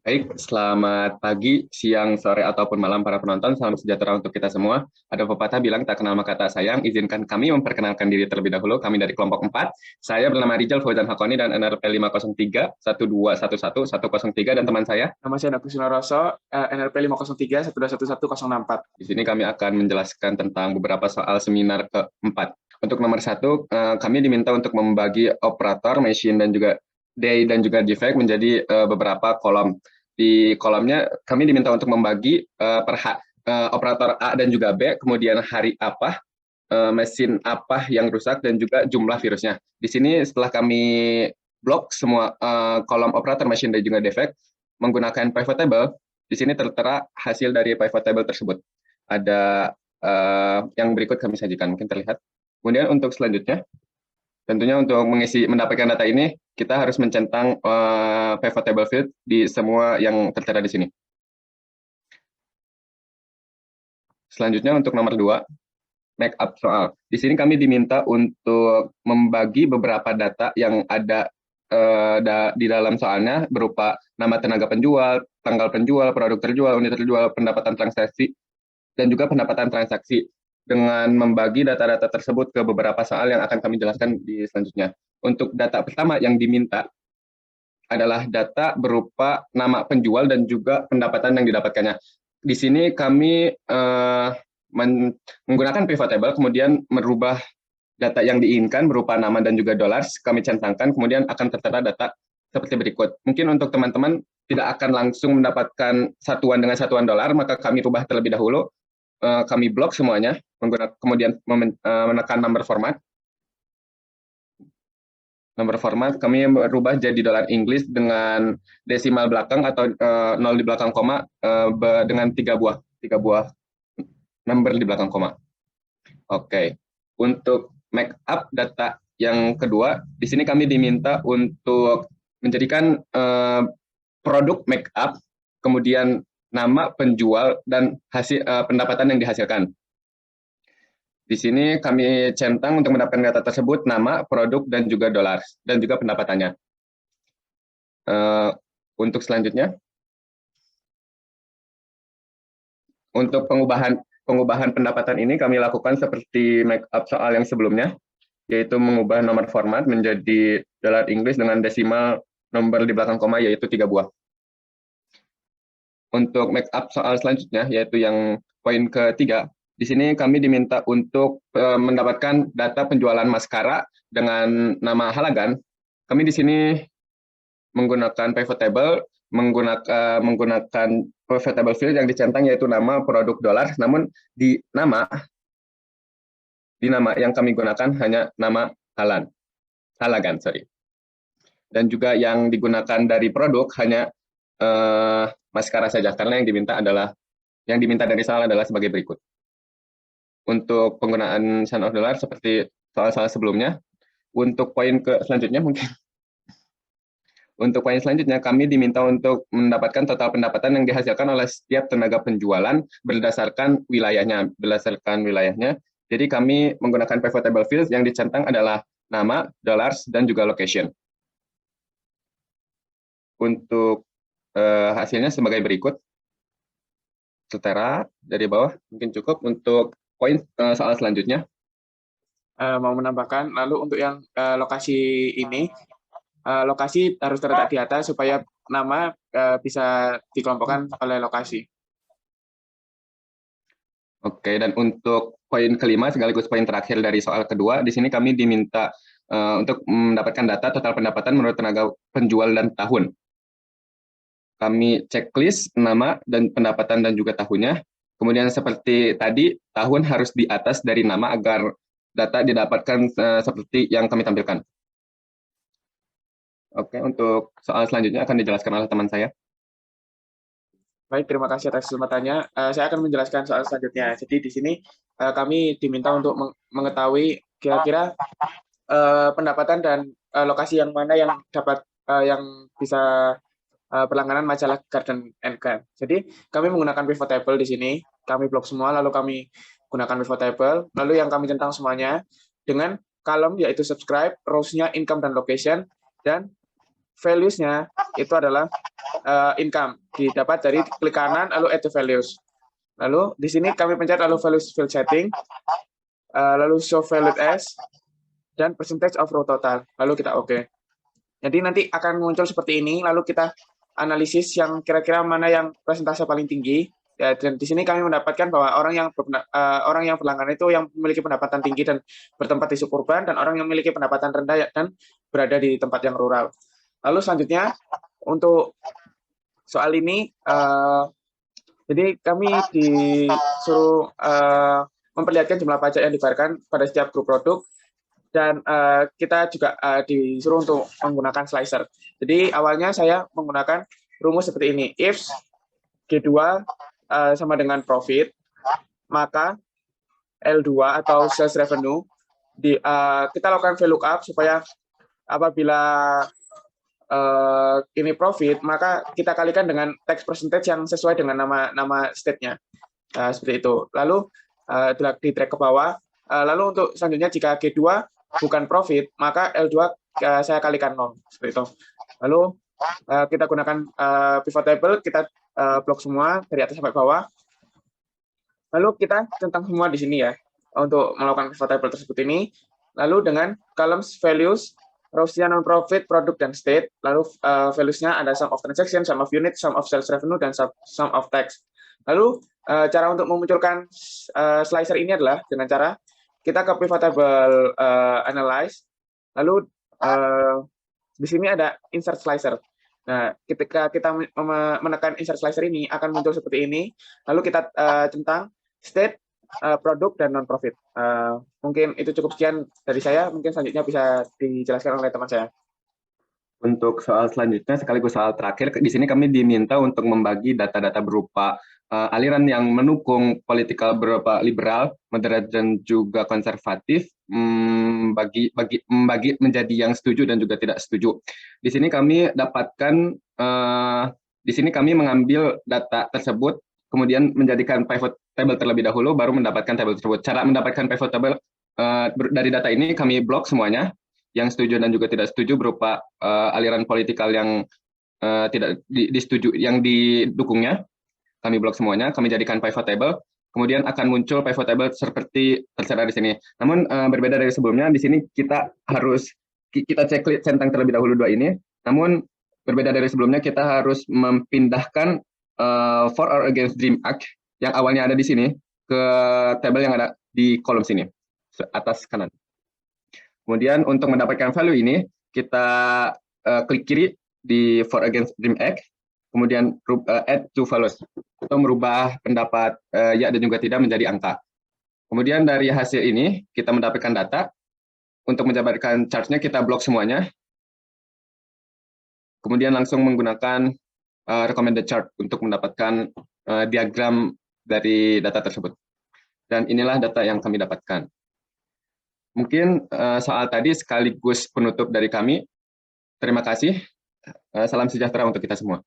Baik, selamat pagi, siang, sore, ataupun malam para penonton. Salam sejahtera untuk kita semua. Ada pepatah bilang tak kenal maka tak sayang. Izinkan kami memperkenalkan diri terlebih dahulu. Kami dari kelompok 4. Saya bernama Rijal Fauzan Hakoni dan NRP 503 1211 103 dan teman saya. Nama saya Agus Sunarroso, NRP 503 1211104. Di sini kami akan menjelaskan tentang beberapa soal seminar keempat. Untuk nomor 1, kami diminta untuk membagi operator, machine, dan juga day dan juga defect menjadi beberapa kolom. Di kolomnya kami diminta untuk membagi operator A dan juga B, kemudian hari apa, mesin apa yang rusak, dan juga jumlah virusnya. Di sini setelah kami blok semua kolom operator, machine, dan juga defect menggunakan pivot table, di sini tertera hasil dari pivot table tersebut. Ada yang berikut kami sajikan, mungkin terlihat. Kemudian untuk selanjutnya, tentunya untuk mendapatkan data ini, kita harus mencentang pivot table field di semua yang tertera di sini. Selanjutnya untuk nomor 2, make up soal. Di sini kami diminta untuk membagi beberapa data yang ada di dalam soalnya berupa nama tenaga penjual, tanggal penjual, produk terjual, unit terjual, pendapatan transaksi, dan juga pendapatan transaksi, dengan membagi data-data tersebut ke beberapa soal yang akan kami jelaskan di selanjutnya. Untuk data pertama yang diminta adalah data berupa nama penjual dan juga pendapatan yang didapatkannya. Di sini kami menggunakan pivot table, kemudian merubah data yang diinginkan berupa nama dan juga dolar, kami centangkan, kemudian akan tertera data seperti berikut. Mungkin untuk teman-teman tidak akan langsung mendapatkan satuan dengan satuan dolar, maka kami rubah terlebih dahulu. Kami blok semuanya, kemudian menekan number format. Nomor format kami berubah jadi dolar Inggris dengan desimal belakang atau 0 di belakang koma dengan 3 buah number di belakang koma. Oke. Untuk make up data yang kedua, di sini kami diminta untuk menjadikan produk make up, kemudian nama penjual dan hasil pendapatan yang dihasilkan. Di sini kami centang untuk mendapatkan data tersebut, nama, produk, dan juga dolar, dan juga pendapatannya. Untuk selanjutnya, untuk pengubahan pendapatan ini kami lakukan seperti make up soal yang sebelumnya, yaitu mengubah nomor format menjadi dolar Inggris dengan desimal nomor di belakang koma, yaitu 3 buah. Untuk make up soal selanjutnya, yaitu yang poin ketiga, di sini kami diminta untuk mendapatkan data penjualan maskara dengan nama Halagan. Kami di sini menggunakan pivot table, menggunakan pivot table field yang dicentang yaitu nama, produk, dolar. Namun di nama yang kami gunakan hanya nama Halagan, sorry. Dan juga yang digunakan dari produk hanya maskara saja, karena yang diminta dari soal adalah sebagai berikut. Untuk penggunaan cent of dollar seperti soal-soal sebelumnya. Untuk poin selanjutnya mungkin. Untuk poin selanjutnya, kami diminta untuk mendapatkan total pendapatan yang dihasilkan oleh setiap tenaga penjualan berdasarkan wilayahnya. Jadi kami menggunakan pivot table fields yang dicentang adalah nama, dollars, dan juga location. Untuk hasilnya sebagai berikut. Tertera dari bawah, mungkin cukup. Untuk poin soal selanjutnya. Mau menambahkan, lalu untuk yang lokasi ini, lokasi harus terletak di atas supaya nama bisa dikelompokkan oleh lokasi. Oke, dan untuk poin kelima sekaligus poin terakhir dari soal kedua, di sini kami diminta untuk mendapatkan data total pendapatan menurut tenaga penjual dan tahun. Kami checklist nama dan pendapatan dan juga tahunnya. Kemudian seperti tadi, tahun harus di atas dari nama agar data didapatkan seperti yang kami tampilkan. Oke, untuk soal selanjutnya akan dijelaskan oleh teman saya. Baik, terima kasih atas kesempatannya. Saya akan menjelaskan soal selanjutnya. Jadi di sini kami diminta untuk mengetahui kira-kira pendapatan dan lokasi yang mana yang dapat yang bisa berlangganan majalah Garden and Grant. Jadi kami menggunakan pivot table di sini. Kami blok semua, lalu kami gunakan pivot table. Lalu yang kami centang semuanya dengan kolom yaitu subscribe, rows-nya income dan location, dan values-nya itu adalah income, didapat dari klik kanan lalu add to values. Lalu di sini kami pencet lalu values field setting, lalu show valued as, dan percentage of row total. Lalu kita oke. Jadi nanti akan muncul seperti ini, lalu kita analisis yang kira-kira mana yang persentase paling tinggi. Ya, dan di sini kami mendapatkan bahwa orang yang berlangganan itu yang memiliki pendapatan tinggi dan bertempat di suburban, dan orang yang memiliki pendapatan rendah dan berada di tempat yang rural. Lalu selanjutnya untuk soal ini, jadi kami disuruh memperlihatkan jumlah pajak yang dibayarkan pada setiap grup produk, dan kita juga disuruh untuk menggunakan slicer. Jadi awalnya saya menggunakan rumus seperti ini. If G2 sama dengan profit, maka L2 atau sales revenue, kita lakukan VLOOKUP supaya apabila ini profit, maka kita kalikan dengan tax percentage yang sesuai dengan nama state-nya. Seperti itu. Lalu di track ke bawah. Lalu untuk selanjutnya jika G2 bukan profit, maka L2 saya kalikan 0. Seperti itu. Lalu kita gunakan pivot table, kita blok semua dari atas sampai bawah. Lalu kita centang semua di sini ya untuk melakukan pivot table tersebut ini. Lalu dengan columns values, rows-nya non-profit, product, dan state. Lalu values-nya ada sum of transaction, sum of unit, sum of sales revenue, dan sum of tax. Lalu cara untuk memunculkan slicer ini adalah dengan cara kita ke pivot table analyze. Lalu di sini ada insert slicer. Nah, ketika kita menekan insert slicer ini akan muncul seperti ini. Lalu kita centang state, produk, dan non-profit. Mungkin itu cukup sekian dari saya. Mungkin selanjutnya bisa dijelaskan oleh teman saya. Untuk soal selanjutnya, sekaligus soal terakhir, di sini kami diminta untuk membagi data-data berupa aliran yang mendukung politikal berupa liberal, moderat, dan juga konservatif, membagi menjadi yang setuju dan juga tidak setuju. Di sini kami mengambil data tersebut, kemudian menjadikan pivot table terlebih dahulu, baru mendapatkan table tersebut. Cara mendapatkan pivot table dari data ini kami blok semuanya, yang setuju dan juga tidak setuju berupa aliran politikal yang tidak disetujui, yang didukungnya. Kami blok semuanya, kami jadikan pivot table, kemudian akan muncul pivot table seperti tertera di sini. Namun berbeda dari sebelumnya, di sini kita cek centang terlebih dahulu dua ini. Namun berbeda dari sebelumnya, kita harus memindahkan for or against Dream Act yang awalnya ada di sini ke tabel yang ada di kolom sini, atas kanan. Kemudian untuk mendapatkan value ini, kita klik kiri di for against Dream Act, kemudian add to values, atau merubah pendapat ya dan juga tidak menjadi angka. Kemudian dari hasil ini, kita mendapatkan data. Untuk menjabarkan chart-nya, kita blok semuanya. Kemudian langsung menggunakan recommended chart untuk mendapatkan diagram dari data tersebut. Dan inilah data yang kami dapatkan. Mungkin soal tadi sekaligus penutup dari kami. Terima kasih. Salam sejahtera untuk kita semua.